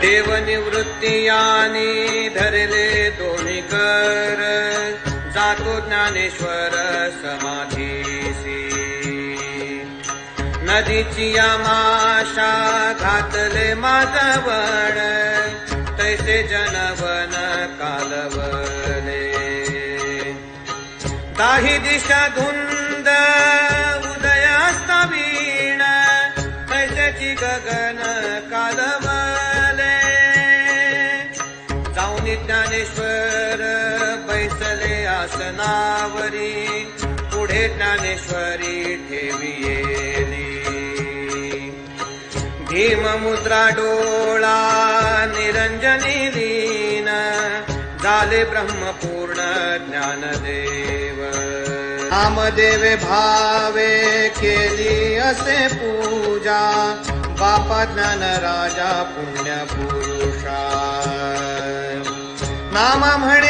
देव निवृत्ती यानी धरले दोन्ही कर, जातो ज्ञानेश्वर समाधीसी. नदीची आमाशा घातले माधवण, तैसे जनवन कालवले. दाही दिशा धुंद उदयास्ता वीण, तैसेची गगन कालवले. जाऊन ज्ञानेश्वर बैसले आसनावरी, पुढे ज्ञानेश्वरी ठेवियेली. भीममुद्रा डोळा निरंजनी लीन, झाले ब्रह्मपूर्ण ज्ञानदेव. नामदेवे भावे केली असे पूजा, बापा ज्ञान राजा पुण्य पुरुषा. नाम म्हणे